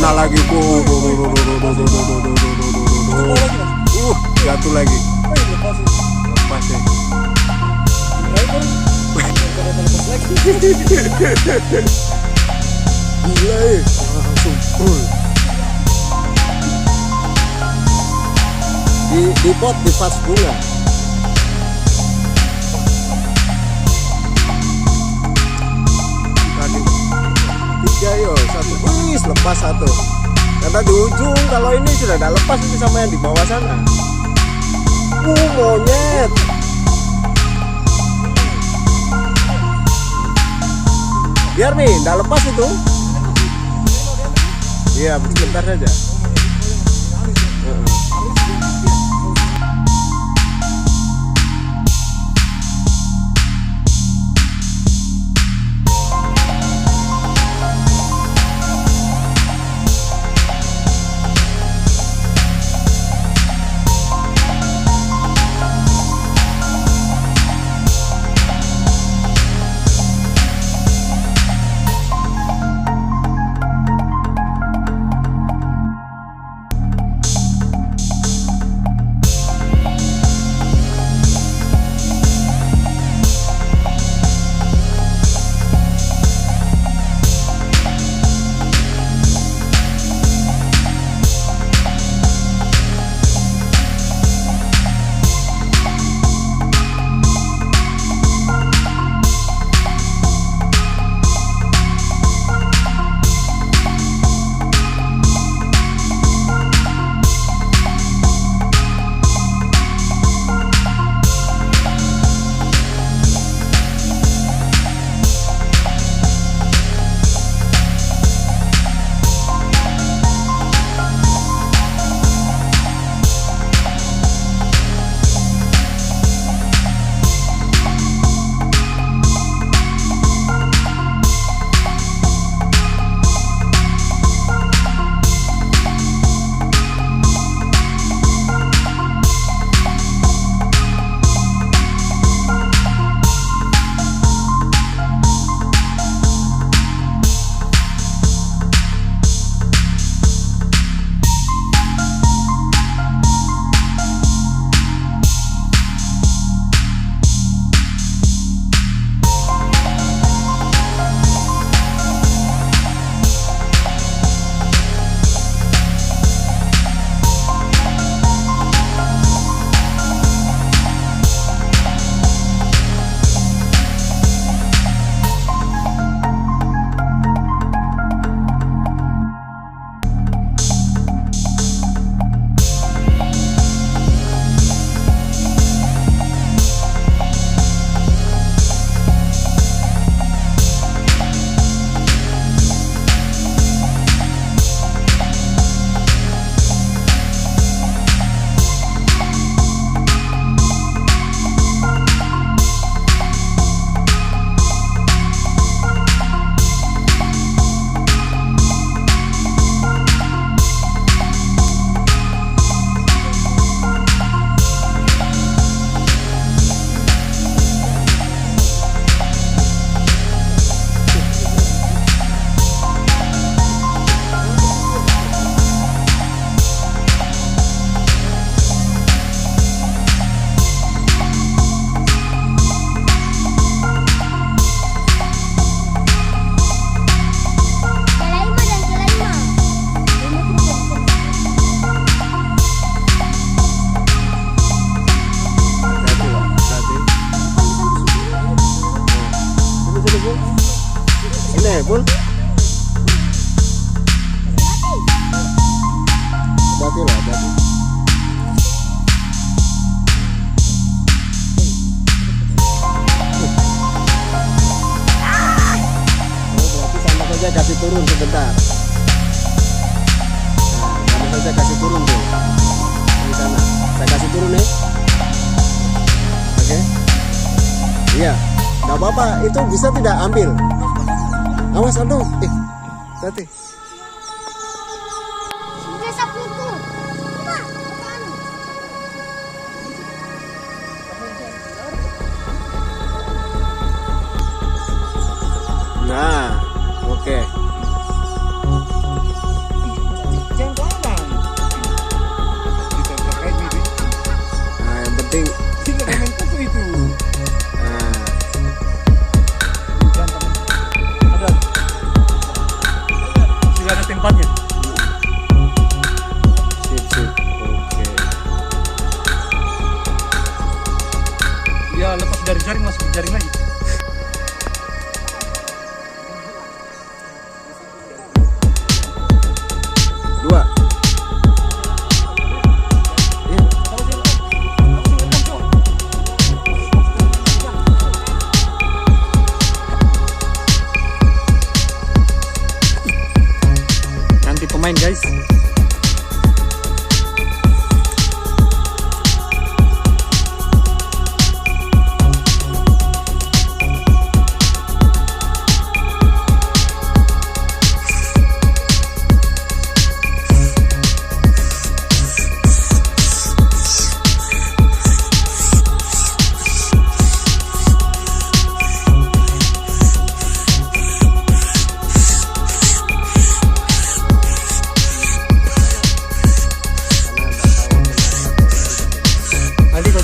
kena lagi bu. Jatuh lagi. Lepas ya. Gila ya, langsung di pot di vas bunga. Tadi 3 yo, 1 wis lepas 1. Karena di ujung kalau ini sudah ada lepas itu sama yang di bawah sana. Monyet. Biar nih, nggak lepas itu. Iya, sebentar saja. Bul. Hati-hati lah, hati-hati. Berarti sama saja kasih turun sebentar. Nah, sama saja kasih turun tuh. Di sana. Saya kasih turun nih. Oke. Iya. Gak apa-apa, itu bisa tidak ambil. Awas, aduh, hati. Nah, oke. bermain guys.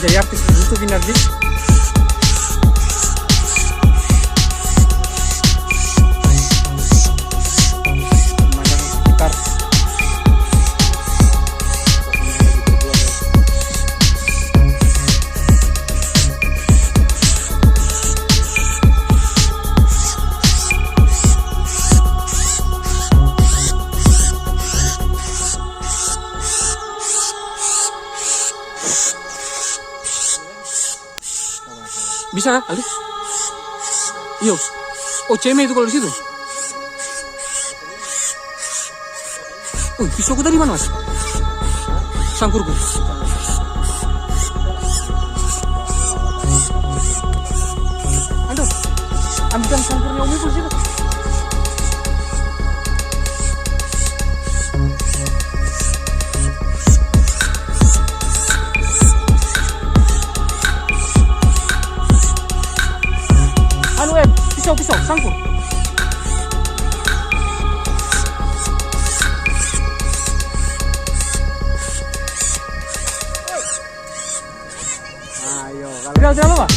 Jadi artis di YouTube ini Ardi. Pemandangan sekitar. Bisa kah, Ali? Iya. Oh, ceme itu kalau di situ. Pisauku tadi mana, Mas? Sangkurku. Aduh. Ambilkan sangkurnya Umi pun situ. Pisau, sangkur. Ayo, kalau tidak apa?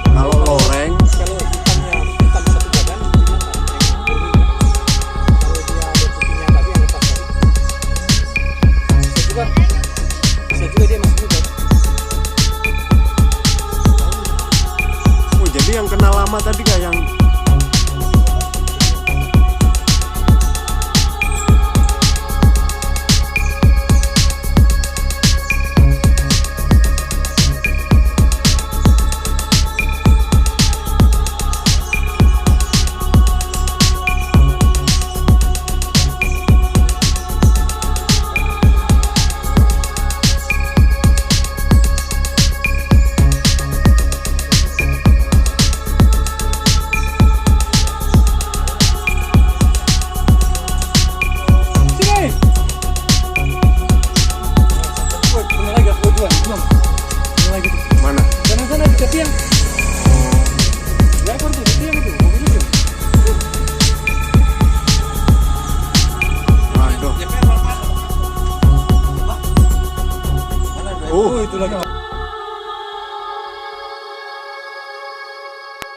Kalau loreng, Kalau ikannya hitam satu badan, kalau dia ada putihnya tadi yang lepas tadi. Bisa juga dia masuk juga. oh jadi yang kena lama tadi